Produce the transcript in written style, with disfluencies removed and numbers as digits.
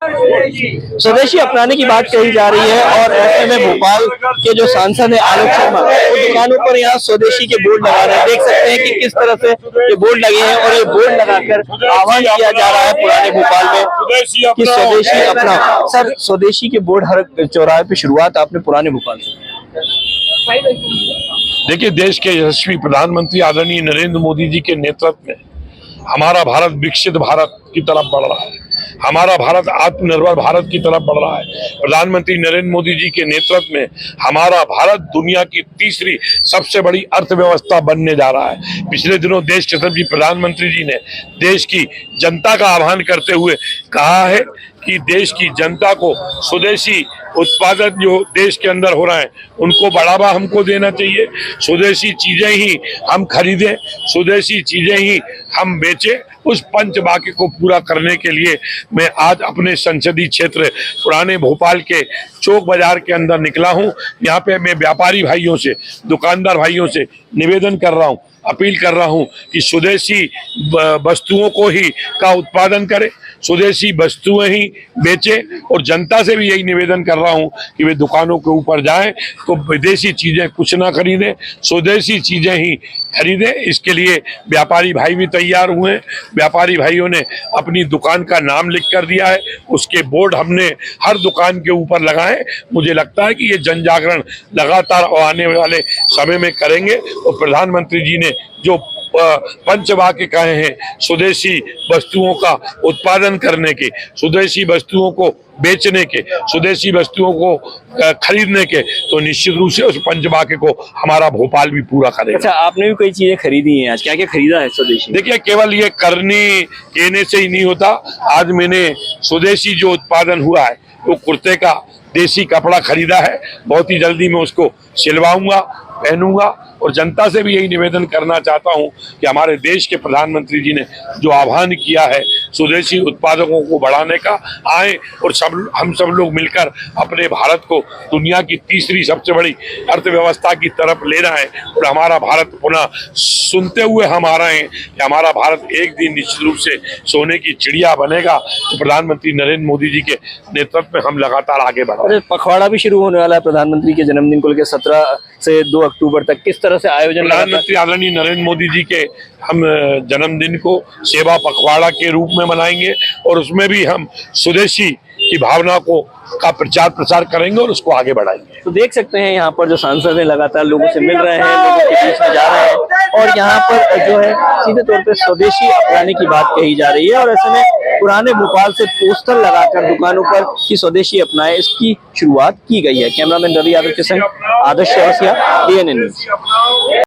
स्वदेशी अपनाने की बात कही जा रही है और ऐसे में भोपाल के जो सांसद है आलोक शर्मा वो दुकानों पर यहाँ स्वदेशी के बोर्ड लगा रहे हैं। देख सकते हैं कि किस तरह से ये बोर्ड लगे हैं और ये बोर्ड लगाकर आह्वान किया जा रहा है पुराने भोपाल में कि स्वदेशी अपनाओ। सर, स्वदेशी के बोर्ड हर चौराहे पे शुरुआत आपने पुराने भोपाल से। देखिए, देश के यशस्वी प्रधानमंत्री आदरणीय नरेंद्र मोदी जी के नेतृत्व में हमारा भारत विकसित भारत की तरफ बढ़ रहा है। हमारा भारत आत्मनिर्भर भारत की तरफ बढ़ रहा है। प्रधानमंत्री नरेंद्र मोदी जी के नेतृत्व में हमारा भारत दुनिया की तीसरी सबसे बड़ी अर्थव्यवस्था बनने जा रहा है। पिछले दिनों देश के सभी प्रधानमंत्री जी ने देश की जनता का आह्वान करते हुए कहा है कि देश की जनता को स्वदेशी उत्पादन जो देश के अंदर हो रहा है उनको बढ़ावा हमको देना चाहिए। स्वदेशी चीजें ही हम खरीदें, स्वदेशी चीजें ही हम बेचें। उस पंचवाक्य को पूरा करने के लिए मैं आज अपने संसदीय क्षेत्र पुराने भोपाल के चौक बाजार के अंदर निकला हूं। यहाँ पे मैं व्यापारी भाइयों से, दुकानदार भाइयों से निवेदन कर रहा हूं, अपील कर रहा हूं कि स्वदेशी वस्तुओं को ही का उत्पादन करें, स्वदेशी वस्तुएं ही बेचें और जनता से भी यही निवेदन कर रहा हूं कि वे दुकानों के ऊपर जाएं तो विदेशी चीजें कुछ ना खरीदें, स्वदेशी चीजें ही खरीदें। इसके लिए व्यापारी भाई भी तैयार हुए हैं। व्यापारी भाइयों ने अपनी दुकान का नाम लिख कर दिया है, उसके बोर्ड हमने हर दुकान के ऊपर लगाए। मुझे लगता है कि ये जन जागरण लगातार आने वाले समय में करेंगे और प्रधानमंत्री जी ने जो पंचवाक्य कहे हैं स्वदेशी वस्तुओं का उत्पादन करने के, स्वदेशी वस्तुओं को बेचने के, स्वदेशी वस्तुओं को खरीदने के, तो निश्चित रूप से उस पंचवाक्य को हमारा भोपाल भी पूरा करेगा। अच्छा, आपने भी कई चीजें खरीदी हैं आज, क्या क्या खरीदा है स्वदेशी? देखिए, केवल ये करने कहने से ही नहीं होता। आज मैंने स्वदेशी जो उत्पादन हुआ है वो कुर्ते का देसी कपड़ा खरीदा है। बहुत ही जल्दी मैं उसको सिलवाऊंगा, पहनूंगा और जनता से भी यही निवेदन करना चाहता हूं कि हमारे देश के प्रधानमंत्री जी ने जो आह्वान किया है स्वदेशी उत्पादकों को बढ़ाने का, आए और हम सब लोग मिलकर अपने भारत को दुनिया की तीसरी सबसे बड़ी अर्थव्यवस्था की तरफ ले रहे हैं और हमारा भारत पुनः सुनते हुए हम आ रहे हैं कि हमारा भारत एक दिन निश्चित रूप से सोने की चिड़िया बनेगा। तो प्रधानमंत्री नरेंद्र मोदी जी के नेतृत्व में हम लगातार आगे बढ़ रहे हैं। पखवाड़ा भी शुरू होने वाला है प्रधानमंत्री के जन्मदिन को लेकर 17 से 2 अक्टूबर तक, किस तरह से आयोजन? प्रधानमंत्री आदरणीय नरेंद्र मोदी जी के हम जन्मदिन को सेवा पखवाड़ा के रूप में मनाएंगे और उसमें भी हम स्वदेशी की भावना को का प्रचार प्रसार करेंगे और उसको आगे बढ़ाएंगे। तो देख सकते हैं यहाँ पर जो सांसद हैं लगातार लोगों से मिल रहे हैं, लोगों के बीच में जा रहे हैं और यहाँ पर जो है सीधे तौर पे स्वदेशी अपनाने की बात कही जा रही है और ऐसे में पुराने भोपाल से पोस्टर लगाकर दुकानों पर कि स्वदेशी अपनाए, इसकी शुरुआत की गई है। कैमरामैन रवि यादव के संग आदर्श चौरसिया, DNN न्यूज।